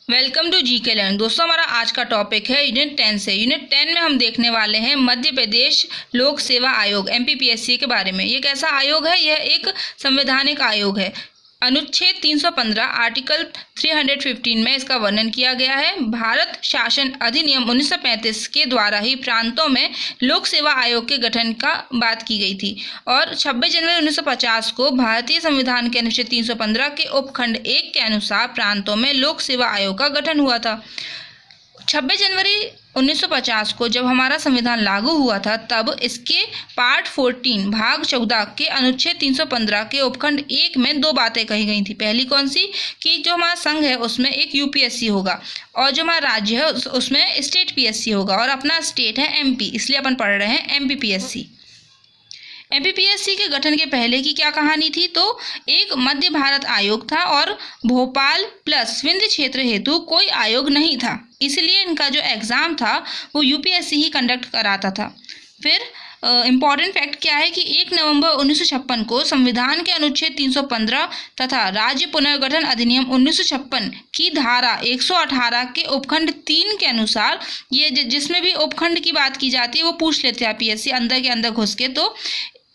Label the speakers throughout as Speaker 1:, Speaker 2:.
Speaker 1: Welcome to जी के learn. दोस्तों, हमारा आज का टॉपिक है यूनिट 10 से। यूनिट 10 में हम देखने वाले हैं मध्य प्रदेश लोक सेवा आयोग MPPSC के बारे में। ये कैसा आयोग है? यह एक संवैधानिक आयोग है। अनुच्छेद 315 आर्टिकल 315 में इसका वर्णन किया गया है। भारत शासन अधिनियम 1935 के द्वारा ही प्रांतों में लोक सेवा आयोग के गठन का बात की गई थी और 26 जनवरी 1950 को भारतीय संविधान के अनुच्छेद 315 के उपखंड 1 के अनुसार प्रांतों में लोक सेवा आयोग का गठन हुआ था। 26 जनवरी 1950 को जब हमारा संविधान लागू हुआ था, तब इसके पार्ट 14 भाग 14 के अनुच्छेद 315 के उपखंड 1 में दो बातें कही गई थी। पहली कौन सी? कि जो हमारा संघ है उसमें एक UPSC होगा और जो हमारा राज्य है उसमें स्टेट PSC होगा और अपना स्टेट है MP, इसलिए अपन पढ़ रहे हैं MPPSC। MPPSC के गठन के पहले की क्या कहानी थी? तो एक मध्य भारत आयोग था और भोपाल प्लस विंध्य क्षेत्र हेतु कोई आयोग नहीं था, इसलिए इनका जो एग्ज़ाम था वो UPSC ही कंडक्ट कराता था। फिर इम्पॉर्टेंट फैक्ट क्या है कि 1 नवंबर 1956 को संविधान के अनुच्छेद 315 तथा राज्य पुनर्गठन अधिनियम 1956 की धारा 118 के उपखंड 3 के अनुसार, ये जिसमें भी उपखंड की बात की जाती है वो पूछ लेते हैं PSC अंदर के अंदर घुस के। तो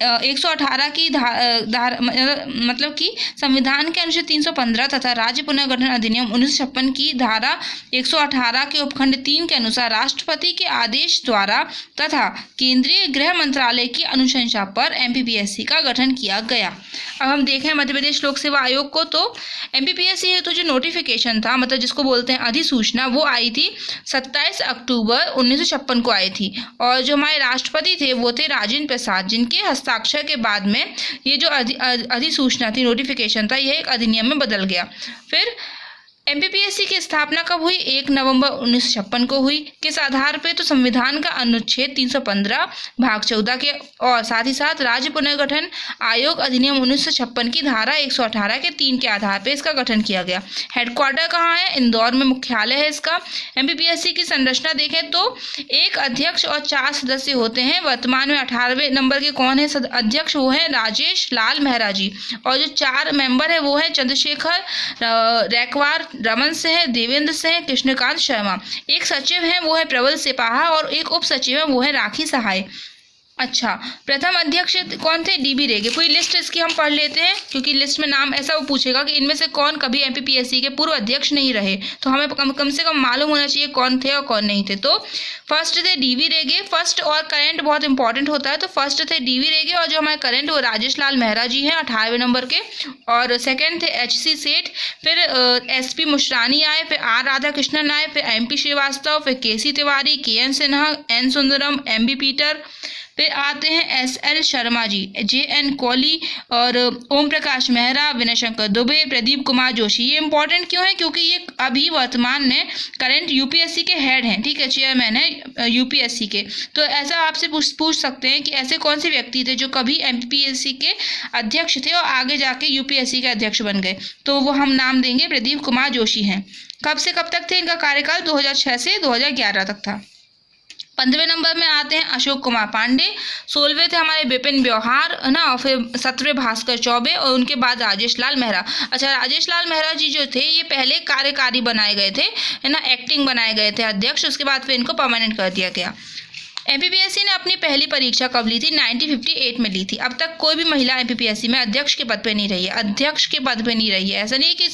Speaker 1: 118 की धारा मतलब कि संविधान के अनुच्छेद 315 तथा राज्य पुनर्गठन अधिनियम 1956 की धारा 118 के उपखंड 3 के अनुसार राष्ट्रपति के आदेश द्वारा तथा केंद्रीय गृह मंत्रालय की अनुशंसा पर MPPSC का गठन किया गया। अब हम देखें मध्य प्रदेश लोक सेवा आयोग को, तो MPPSC हेतु जो नोटिफिकेशन था, मतलब जिसको बोलते हैं अधिसूचना, वो आई थी 27 अक्टूबर 1956 को आई थी और जो हमारे राष्ट्रपति थे वो थे राजेंद्र प्रसाद, जिनके हस्ताक्षर के बाद में ये जो अधिसूचना थी, नोटिफिकेशन था, यह एक अधिनियम में बदल गया। फिर MPPSC की स्थापना कब हुई? 1 नवंबर 1956 को हुई। किस आधार पे? तो संविधान का अनुच्छेद 315 भाग 14 के और साथ ही साथ राज्य पुनर्गठन आयोग अधिनियम 1956 की धारा 118 के 3 के आधार पे इसका गठन किया गया। हेडक्वार्टर कहाँ है? इंदौर में मुख्यालय है इसका। MPPSC की संरचना देखें तो एक अध्यक्ष और 4 सदस्य होते हैं। वर्तमान में 18वें नंबर के कौन है अध्यक्ष? वो है राजेश लाल मेहरा जी और जो 4 मेंबर है वो है चंद्रशेखर रैकवार, रमन सिंह, देवेंद्र सिंह, कृष्णकांत शर्मा। एक सचिव है वो है प्रबल सिपाहा और एक उप सचिव है वो है राखी सहाय। अच्छा, प्रथम अध्यक्ष कौन थे? DB रेगे। पूरी लिस्ट इसकी हम पढ़ लेते हैं क्योंकि लिस्ट में नाम ऐसा वो पूछेगा कि इनमें से कौन कभी MPPSC के पूर्व अध्यक्ष नहीं रहे, तो हमें कम से कम मालूम होना चाहिए कौन थे और कौन नहीं थे। तो फर्स्ट थे DB रेगे। फर्स्ट और करंट बहुत इंपॉर्टेंट होता है, तो फर्स्ट थे DB रेगे और जो हमारे करंट वो राजेश लाल मेहरा जी हैं 18वें नंबर के। और सेकेंड थे HC सेठ, फिर SP मुशरानी आए, फिर R राधाकृष्णन आए, फिर MP श्रीवास्तव, फिर KC Tiwari, KN Sinha, N Sundaram, MB Peter, फिर आते हैं SL शर्मा जी, JN कोहली और ओम प्रकाश मेहरा, विनय शंकर दुबे, प्रदीप कुमार जोशी। ये इंपॉर्टेंट क्यों है? क्योंकि ये अभी वर्तमान में करंट UPSC के हेड हैं, ठीक है, चेयरमैन है UPSC के। तो ऐसा आपसे पूछ सकते हैं कि ऐसे कौन से व्यक्ति थे जो कभी MPPSC के अध्यक्ष थे और आगे जाके UPSC के अध्यक्ष बन गए, तो वो हम नाम देंगे प्रदीप कुमार जोशी हैं। कब से कब तक थे इनका कार्यकाल? 2006 से 2011 तक था। 15वें नंबर में आते हैं अशोक कुमार पांडे। 16वें थे हमारे विपिन व्यवहार, है ना, और फिर 17वें भास्कर चौबे और उनके बाद राजेश लाल मेहरा। अच्छा, राजेश लाल मेहरा जी जो थे ये पहले कार्यकारी बनाए गए थे, है ना, एक्टिंग बनाए गए थे अध्यक्ष, उसके बाद फिर इनको परमानेंट कर दिया गया। MPPSC ने अपनी पहली परीक्षा कब ली थी? 1958 में ली थी। अब तक कोई भी महिला MPPSC में अध्यक्ष के पद पे नहीं रही है, अध्यक्ष के पद पे नहीं रही है। ऐसा नहीं कि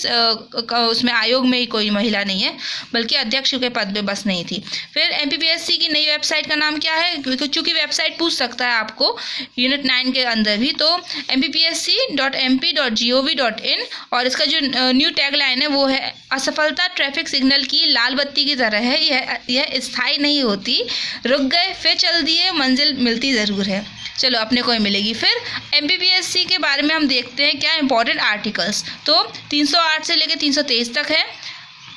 Speaker 1: उसमें आयोग में ही कोई महिला नहीं है, बल्कि अध्यक्ष के पद पे बस नहीं थी। फिर MPPSC की नई वेबसाइट का नाम क्या है? चूँकि वेबसाइट पूछ सकता है आपको यूनिट 9 के अंदर भी, तो MPPSC.mp.gov.in और इसका जो न्यू टैगलाइन है वो है असफलता ट्रैफिक सिग्नल की लाल बत्ती की तरह है, यह स्थायी नहीं होती, रुक गए फिर चल दिए, मंजिल मिलती ज़रूर है। चलो, अपने को ही मिलेगी। फिर MPPSC के बारे में हम देखते हैं क्या इंपॉर्टेंट आर्टिकल्स। तो 308 से लेकर 323 तक है।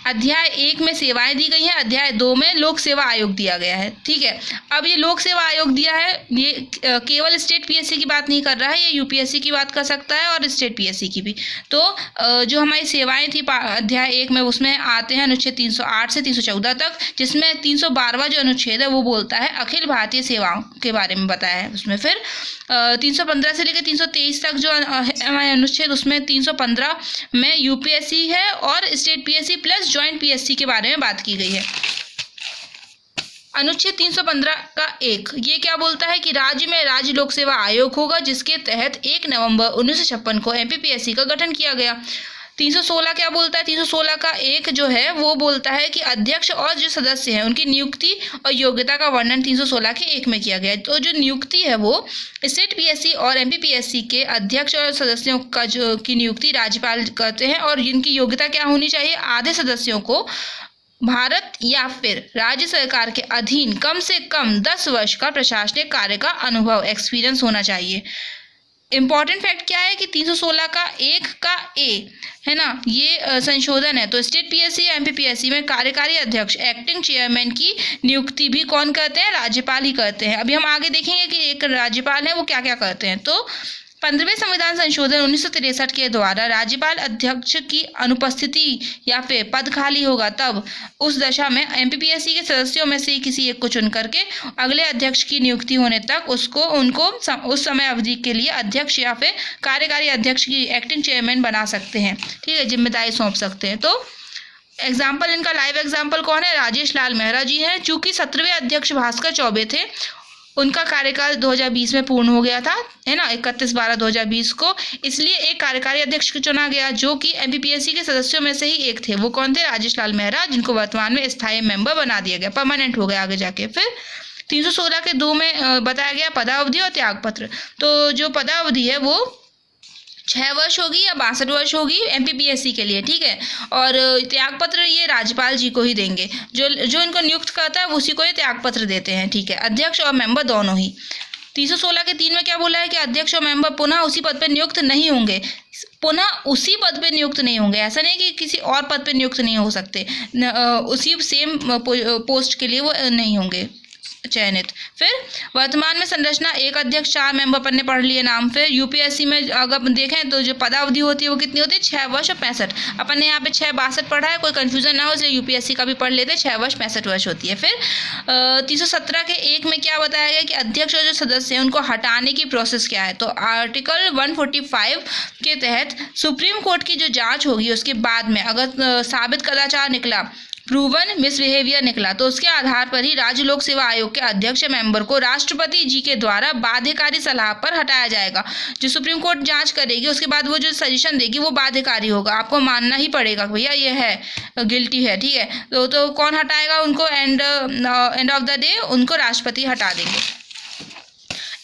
Speaker 1: अध्याय 1 में सेवाएं दी गई हैं, अध्याय 2 में लोक सेवा आयोग दिया गया है, ठीक है। अब ये लोक सेवा आयोग दिया है, ये केवल स्टेट PSC की बात नहीं कर रहा है, ये UPSC की बात कर सकता है और स्टेट PSC की भी। तो जो हमारी सेवाएं थी अध्याय 1 में, उसमें आते हैं अनुच्छेद 308 से 314 तक, जिसमें 312वां जो अनुच्छेद है वो बोलता है अखिल भारतीय सेवाओं के बारे में बताया है उसमें। फिर 315 से लेकर 323 तक जो हमारे अनुच्छेद, उसमें 315 में UPSC है और state PSC plus joint PSC के बारे में बात की गई है। अनुच्छेद 315 का 1 ये क्या बोलता है कि राज्य में राज्य लोक सेवा आयोग होगा, जिसके तहत 1 नवंबर 1956 को एमपीपीएससी का गठन किया गया। 316 क्या बोलता है? 316 का 1 जो है वो बोलता है कि अध्यक्ष और जो सदस्य हैं उनकी नियुक्ति और योग्यता का वर्णन 316 के 1 में किया गया है। तो जो नियुक्ति है वो स्टेट पीएससी और एमपीपीएससी के अध्यक्ष और सदस्यों का जो की नियुक्ति राज्यपाल करते हैं, और इनकी योग्यता क्या होनी चाहिए? आधे सदस्यों को भारत या फिर राज्य सरकार के अधीन कम से कम 10 वर्ष का प्रशासनिक कार्य का अनुभव एक्सपीरियंस होना चाहिए। इम्पॉर्टेंट फैक्ट क्या है कि 316 का 1 का ए है ना, ये संशोधन है। तो स्टेट पीएससी या एमपीपीएससी में कार्यकारी अध्यक्ष एक्टिंग चेयरमैन की नियुक्ति भी कौन करते हैं? राज्यपाल ही करते हैं। अभी हम आगे देखेंगे कि एक राज्यपाल है वो क्या क्या करते हैं। तो 15वें संविधान संशोधन 1963 के द्वारा राज्यपाल अध्यक्ष की अनुपस्थिति या फिर पद खाली होगा, तब उस दशा में एमपीपीएससी के सदस्यों में से किसी एक को चुन करके अगले अध्यक्ष की नियुक्ति होने तक उनको उस समय अवधि के लिए अध्यक्ष या फिर कार्यकारी अध्यक्ष की एक्टिंग चेयरमैन बना सकते हैं। ठीक है, जिम्मेदारी सौंप सकते हैं। तो एग्जाम्पल, इनका लाइव एग्जाम्पल कौन है? राजेश लाल मेहरा जी हैं। चूंकि 17वें अध्यक्ष भास्कर चौबे थे, उनका कार्यकाल 2020 में पूर्ण हो गया था, है ना, 31/12/2020 को, इसलिए एक कार्यकारी अध्यक्ष को चुना गया जो कि एमपीपीएससी के सदस्यों में से ही एक थे। वो कौन थे? राजेश लाल मेहरा, जिनको वर्तमान में स्थायी मेंबर बना दिया गया, परमानेंट हो गया आगे जाके। फिर 316 के 2 में बताया गया पदावधि और त्यागपत्र। तो जो पदावधि है वो 6 वर्ष होगी या 62 वर्ष होगी एमपीपीएससी के लिए। ठीक है, और त्यागपत्र ये राज्यपाल जी को ही देंगे, जो इनको नियुक्त करता है उसी को ये त्यागपत्र देते हैं। ठीक है, अध्यक्ष और मेंबर दोनों ही। 316 के 3 में क्या बोला है कि अध्यक्ष और मेंबर पुनः उसी पद पर नियुक्त नहीं होंगे। पुनः उसी पद पे नियुक्त नहीं होंगे, ऐसा नहीं कि किसी और पद पे नियुक्त नहीं हो सकते, उसी सेम पोस्ट के लिए वो नहीं होंगे चयनित। फिर वर्तमान में संरचना 1 अध्यक्ष 4 मेंबर पन्ने पढ़ लिए नाम। फिर यूपीएससी में अगर देखें तो जो पदावधि होती है वो कितनी होती है? 6 वर्ष और 65। अपन ने यहाँ पे 6-62 पढ़ा है, कोई कंफ्यूजन ना हो इसलिए यूपीएससी का भी पढ़ लेते हैं, 6 वर्ष 65 वर्ष होती है। फिर 317 के 1 में क्या बताया गया कि अध्यक्ष और जो सदस्य हैं उनको हटाने की प्रोसेस क्या है? तो आर्टिकल 145 के तहत सुप्रीम कोर्ट की जो जाँच होगी उसके बाद में अगर साबित कदाचार निकला, प्रूवन मिसबिहेवियर निकला, तो उसके आधार पर ही राज्य लोक सेवा आयोग के अध्यक्ष मेंबर को राष्ट्रपति जी के द्वारा बाध्यकारी सलाह पर हटाया जाएगा। जो सुप्रीम कोर्ट जांच करेगी उसके बाद वो जो सजेशन देगी वो बाध्यकारी होगा, आपको मानना ही पड़ेगा भैया ये है गिल्टी है। ठीक है, तो कौन हटाएगा उनको? एंड ऑफ द डे उनको राष्ट्रपति हटा देंगे।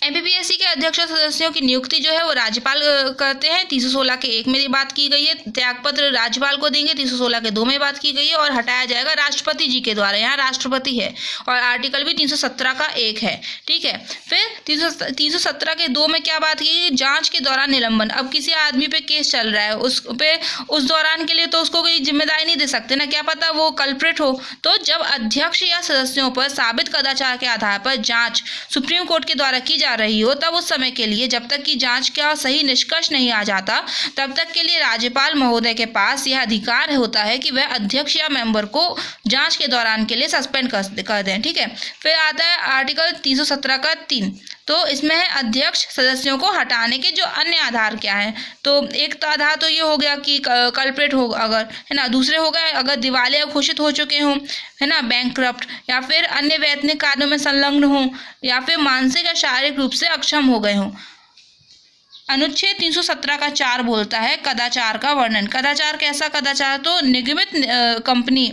Speaker 1: एमपीपीएससी के अध्यक्ष और सदस्यों की नियुक्ति जो है वो राज्यपाल करते हैं। 316 के 1 में बात की गई है, त्यागपत्र राज्यपाल को देंगे। 316 के 2 में बात की गई है, और हटाया जाएगा राष्ट्रपति जी के द्वारा, यहाँ राष्ट्रपति है। और आर्टिकल भी 317 का 1 है। ठीक है, फिर 317 के 2 में क्या बात की? जांच के दौरान निलंबन। अब किसी आदमी पे केस चल रहा है, उस दौरान के लिए तो उसको कोई जिम्मेदारी नहीं दे सकते ना, क्या पता वो कल्प्रिट हो। तो जब अध्यक्ष या सदस्यों पर साबित कदाचार के आधार पर जाँच सुप्रीम कोर्ट के द्वारा की जा रही हो, तब उस समय के लिए जब तक कि जांच का सही निष्कर्ष नहीं आ जाता, तब तक के लिए राज्यपाल महोदय के पास यह अधिकार होता है कि वह अध्यक्ष या मेंबर को जांच के दौरान के लिए सस्पेंड कर दें। ठीक है, फिर आता है आर्टिकल 317 का 3। तो इसमें है अध्यक्ष सदस्यों को हटाने के जो अन्य आधार क्या है। तो एक तो आधार तो ये हो गया कि कल्प्रिट हो अगर, है ना, दूसरे हो गए अगर दिवालिया घोषित हो चुके हों, है ना, बैंकक्रप्ट, या फिर अन्य वैतनिक कार्यों में संलग्न हों, या फिर मानसिक या शारीरिक रूप से अक्षम हो गए हों। अनुच्छेद 317 का 4 बोलता है कदाचार का वर्णन। कदाचार कैसा कदाचार? तो निगमित कंपनी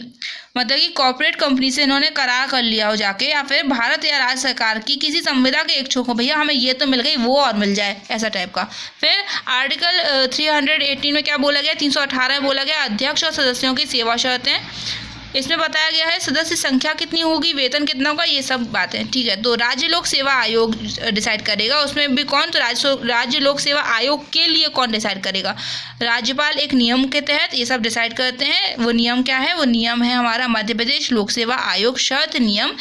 Speaker 1: मतलब कि कॉर्पोरेट कंपनी से इन्होंने करार कर लिया हो जाके, या फिर भारत या राज्य सरकार की किसी संविदा के इच्छुक हो, भैया हमें ये तो मिल गई वो और मिल जाए, ऐसा टाइप का। फिर आर्टिकल 318 में क्या बोला गया? 318 में बोला गया अध्यक्ष और सदस्यों की सेवा शर्तें। इसमें बताया गया है सदस्य संख्या कितनी होगी, वेतन कितना होगा, ये सब बातें। ठीक है, तो राज्य लोक सेवा आयोग डिसाइड करेगा। उसमें भी कौन? तो राज्य लोक सेवा आयोग के लिए कौन डिसाइड करेगा? राज्यपाल एक नियम के तहत ये सब डिसाइड करते हैं। वो नियम क्या है? वो नियम है हमारा मध्य प्रदेश लोक सेवा आयोग शर्त नियम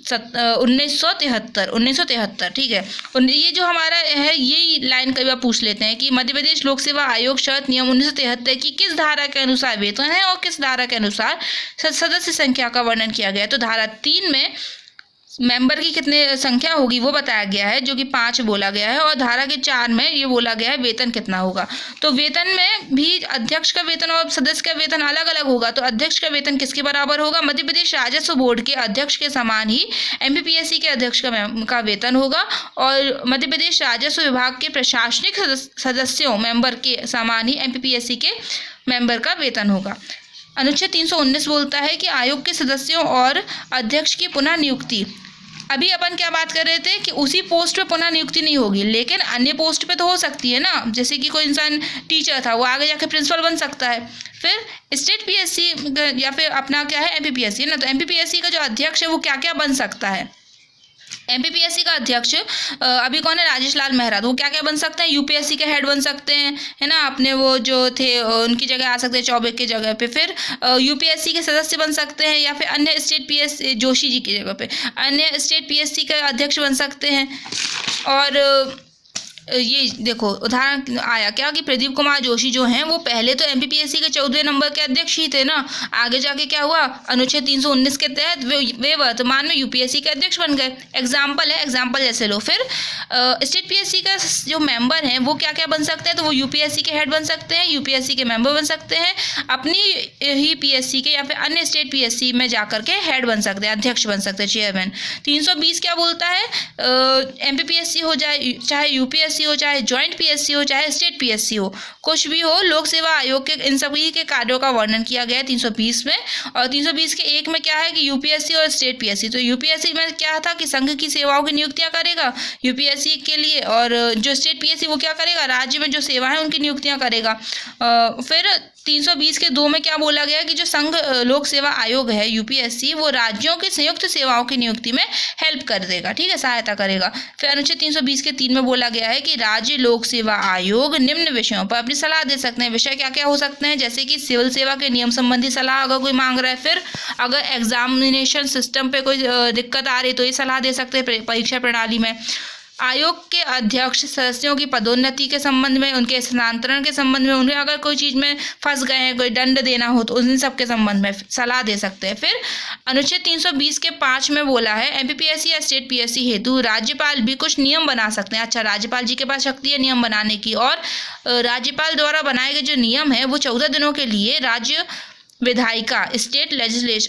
Speaker 1: 1973। ठीक है, ये जो हमारा है ये लाइन कई बार पूछ लेते हैं कि मध्य प्रदेश लोक सेवा आयोग शर्त नियम 1973 की किस धारा के अनुसार वेतन है और किस धारा के अनुसार सदस्य संख्या का वर्णन किया गया है। तो धारा 3 में मेंबर की कितने संख्या होगी वो बताया गया है, जो कि 5 बोला गया है। और धारा के 4 में ये बोला गया है वेतन कितना होगा। तो वेतन में भी अध्यक्ष का वेतन और सदस्य का वेतन अलग अलग होगा। तो अध्यक्ष का वेतन किसके बराबर होगा? मध्य प्रदेश राजस्व बोर्ड के अध्यक्ष के समान ही एमपीपीएससी के अध्यक्ष का वेतन होगा। और मध्य प्रदेश राजस्व विभाग के प्रशासनिक सदस्यों मेंबर के समान ही एमपीपीएससी के मेंबर का वेतन होगा। अनुच्छेद 319 बोलता है कि आयोग के सदस्यों और अध्यक्ष की पुनः नियुक्ति, अभी अपन क्या बात कर रहे थे कि उसी पोस्ट पे पुनः नियुक्ति नहीं होगी, लेकिन अन्य पोस्ट पे तो हो सकती है ना। जैसे कि कोई इंसान टीचर था, वो आगे जाके प्रिंसिपल बन सकता है। फिर स्टेट पीएससी या फिर अपना क्या है एमपीपीएससी ना, तो एमपीपीएससी का जो अध्यक्ष है वो क्या क्या बन सकता है। एमपीपीएससी का अध्यक्ष अभी कौन है? राजेश लाल मेहरा। तो वो क्या क्या बन सकते हैं? यूपीएससी के हेड बन सकते हैं, है ना। अपने वो जो थे उनकी जगह आ सकते हैं, चौबे की जगह पे। फिर यूपीएससी के सदस्य बन सकते हैं, या फिर अन्य स्टेट पीएससी जोशी जी की जगह पे अन्य स्टेट पीएससी के अध्यक्ष बन सकते हैं। और ये देखो उदाहरण आया क्या कि प्रदीप कुमार जोशी जो हैं वो पहले तो एमपीपीएससी के 14वें नंबर के अध्यक्ष ही थे ना। आगे जाके क्या हुआ? अनुच्छेद 319 के तहत वे वर्तमान में यूपीएससी के अध्यक्ष बन गए। एग्जाम्पल है, एग्जाम्पल जैसे लो। फिर स्टेट पीएससी का जो मेंबर हैं वो क्या क्या बन सकते हैं? तो वो यूपीएससी के हेड बन सकते हैं, यूपीएससी के मेंबर बन सकते हैं, अपनी ही पीएससी के या फिर अन्य स्टेट पीएससी में जाकर के हेड बन सकते हैं, अध्यक्ष बन सकते हैं, चेयरमैन। 320 क्या बोलता है? एमपीपीएससी हो जाए, चाहे यूपीएससी हो, चाहे ज्वाइंट पीएससी हो, चाहे स्टेट पीएससी हो, कुछ भी हो, लोक सेवा आयोग के इन सभी के कार्यों का वर्णन किया गया है 320 में। और 320 के 1 में क्या है कि यूपीएससी और स्टेट पीएससी। तो यूपीएससी में क्या था कि संघ की सेवाओं की नियुक्तियां करेगा यूपीएससी के लिए, और जो स्टेट पीएससी वो क्या करेगा? राज्य में जो सेवा है उनकी नियुक्तियां करेगा। फिर 320 के 2 में क्या बोला गया कि जो संघ लोक सेवा आयोग है यूपीएससी, वो राज्यों की संयुक्त सेवाओं की नियुक्ति में हेल्प कर देगा, ठीक है, सहायता करेगा। फिर अनुच्छेद 320 के 3 में बोला गया है कि राज्य लोक सेवा आयोग निम्न विषयों पर अपनी सलाह दे सकते हैं। विषय क्या क्या हो सकते हैं? जैसे कि सिविल सेवा के नियम संबंधी सलाह अगर कोई मांग रहा है, फिर अगर एग्जामिनेशन सिस्टम पे कोई दिक्कत आ रही है तो ये सलाह दे सकते हैं परीक्षा प्रणाली में। आयोग के अध्यक्ष सदस्यों की पदोन्नति के संबंध में, उनके स्थानांतरण के संबंध में, उन्हें अगर कोई चीज़ में फंस गए हैं, कोई दंड देना हो तो उन सब के संबंध में सलाह दे सकते हैं। फिर अनुच्छेद 320 के 5 में बोला है एमपीपीएससी या स्टेट पीएससी हेतु राज्यपाल भी कुछ नियम बना सकते हैं। अच्छा, राज्यपाल जी के पास शक्ति है नियम बनाने की, और राज्यपाल द्वारा बनाए गए जो नियम है वो 14 दिनों के लिए राज्य विधायिका स्टेट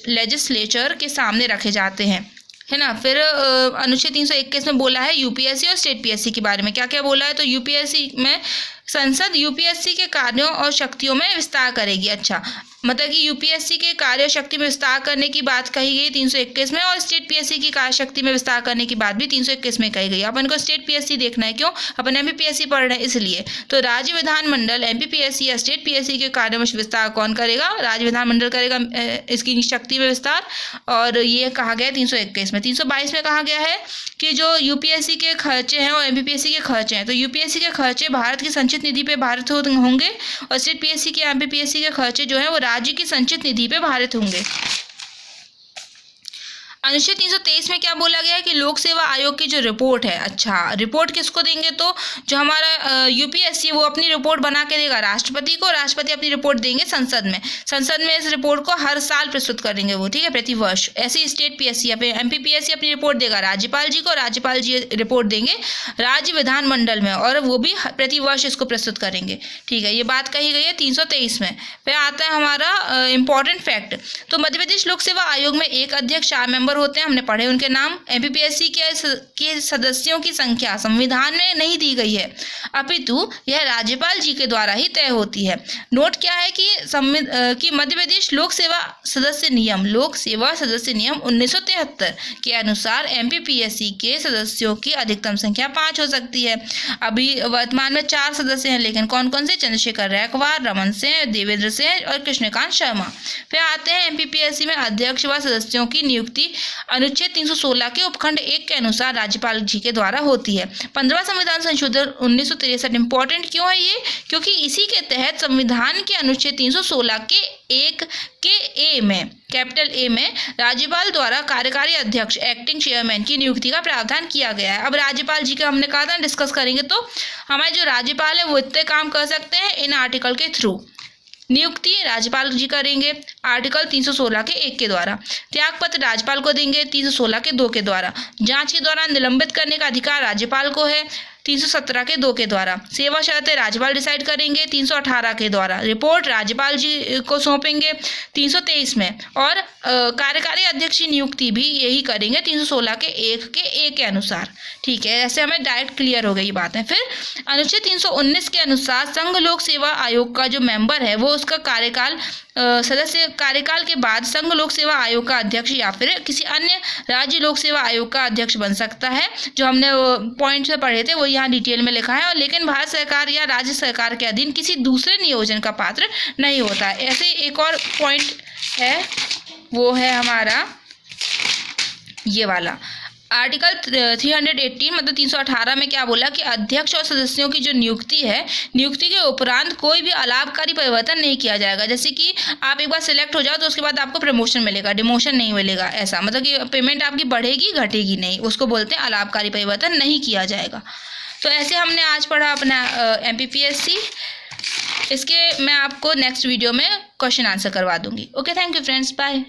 Speaker 1: लेजिस्लेचर के सामने रखे जाते हैं, है ना। फिर अनुच्छेद 321 में बोला है यूपीएससी और स्टेट पीएससी के बारे में। क्या क्या बोला है? तो यूपीएससी में संसद यूपीएससी के कार्यों और शक्तियों में विस्तार करेगी। अच्छा, मतलब कि यूपीएससी के कार्य शक्ति में विस्तार करने की बात कही गई 321 में, और स्टेट पीएससी की कार्य शक्ति में विस्तार करने की बात भी 321 में कही गई। अपन को स्टेट पीएससी देखना है, क्यों? अपन एमपीपीएससी पढ़ रहे हैं इसलिए। तो राज्य विधानमंडल एमपीपीएससी या स्टेट पीएससी के कार्यों में विस्तार कौन करेगा? राज्य विधानमंडल करेगा इसकी शक्ति में विस्तार, और ये कहा गया है 321 में। 322 में कहा गया है कि जो यूपीएससी के खर्चे हैं और एमपीपीएससी के खर्चे हैं, तो यूपीएससी के खर्चे भारत की संचित निधि पे भारित होंगे, और स्टेट पीएससी के एमपीपीएससी के खर्चे जो है वो राज्य की संचित निधि पे भारित होंगे। अनुच्छेद 323 में क्या बोला गया है कि लोक सेवा आयोग की जो रिपोर्ट है, अच्छा, रिपोर्ट किसको देंगे? तो जो हमारा यूपीएससी वो अपनी रिपोर्ट बना के देगा राष्ट्रपति को, राष्ट्रपति अपनी रिपोर्ट देंगे संसद में। संसद में इस रिपोर्ट को हर साल प्रस्तुत करेंगे वो, ठीक है, प्रति वर्ष। ऐसे स्टेट पीएससी या फिर एमपीपीएससी अपनी रिपोर्ट देगा राज्यपाल जी को, राज्यपाल जी रिपोर्ट देंगे राज्य विधानमंडल में, और वो भी प्रति वर्ष इसको प्रस्तुत करेंगे, ठीक है। ये बात कही गई है 323 में। फिर आता है हमारा इंपॉर्टेंट फैक्ट। तो मध्य प्रदेश लोक सेवा आयोग में एक अध्यक्ष, 4 मेंबर होते हैं, हमने पढ़े उनके नाम। एमपीपीएससी के सदस्यों की संख्या संविधान में नहीं दी गई है, अपितु यह राज्यपाल जी के द्वारा ही तय होती है। नोट क्या है कि मध्य प्रदेश लोक सेवा सदस्य नियम 1973 के अनुसार एमपीपीएससी के सदस्यों की अधिकतम संख्या 5 हो सकती है। अभी वर्तमान में 4 सदस्य हैं, लेकिन कौन कौन से? चंद्रशेखर रैकवार, रमन सिंह, देवेंद्र सिंह और कृष्णकांत शर्मा। फिर आते हैं एमपीपीएससी में अध्यक्ष व सदस्यों की नियुक्ति अनुच्छेद 316 के उपखंड 1 के अनुसार राज्यपाल जी के द्वारा होती है। 15वां संविधान संशोधन 1963 इंपॉर्टेंट क्यों है ये? क्योंकि इसी के तहत संविधान के अनुच्छेद 316 के 1 के ए में, कैपिटल ए में, राज्यपाल द्वारा कार्यकारी अध्यक्ष एक्टिंग चेयरमैन की नियुक्ति का प्रावधान किया गया है। अब राज्यपाल जी का हमने कहा था डिस्कस करेंगे, तो हमारे जो राज्यपाल है वो इतने काम कर सकते हैं इन आर्टिकल के थ्रू। नियुक्ति राज्यपाल जी करेंगे आर्टिकल 316 के 1 के द्वारा। त्यागपत्र राज्यपाल को देंगे 316 के 2 के द्वारा। जांच के दौरान निलंबित करने का अधिकार राज्यपाल को है 317 के 2 के द्वारा। सेवा शर्तें राज्यपाल डिसाइड करेंगे 318 के द्वारा। रिपोर्ट राज्यपाल जी को सौंपेंगे 323 में। और कार्यकारी अध्यक्ष की नियुक्ति भी यही करेंगे 316 के 1 के अनुसार। ठीक है, ऐसे हमें डायरेक्ट क्लियर हो गई बातें। फिर अनुच्छेद 319 के अनुसार संघ लोक सेवा आयोग का जो मेंबर है वो उसका कार्यकाल सदस्य कार्यकाल के बाद संघ लोक सेवा आयोग का अध्यक्ष या फिर किसी अन्य राज्य लोक सेवा आयोग का अध्यक्ष बन सकता है। जो हमने पॉइंट से पढ़े थे वो यहाँ डिटेल में लिखा है। और लेकिन भारत सरकार या राज्य सरकार के अधीन किसी दूसरे नियोजन का पात्र नहीं होता है। ऐसे एक और पॉइंट है, वो है हमारा ये वाला आर्टिकल 318 मतलब 318 में क्या बोला कि अध्यक्ष और सदस्यों की जो नियुक्ति है, नियुक्ति के उपरांत कोई भी अलाभकारी परिवर्तन नहीं किया जाएगा। जैसे कि आप एक बार सिलेक्ट हो जाओ तो उसके बाद आपको प्रमोशन मिलेगा, डिमोशन नहीं मिलेगा। ऐसा मतलब कि पेमेंट आपकी बढ़ेगी घटेगी नहीं, उसको बोलते हैं अलाभकारी परिवर्तन नहीं किया जाएगा। तो ऐसे हमने आज पढ़ा अपना MPPSC। इसके मैं आपको नेक्स्ट वीडियो में क्वेश्चन आंसर करवा दूंगी। Okay, thank you friends, bye.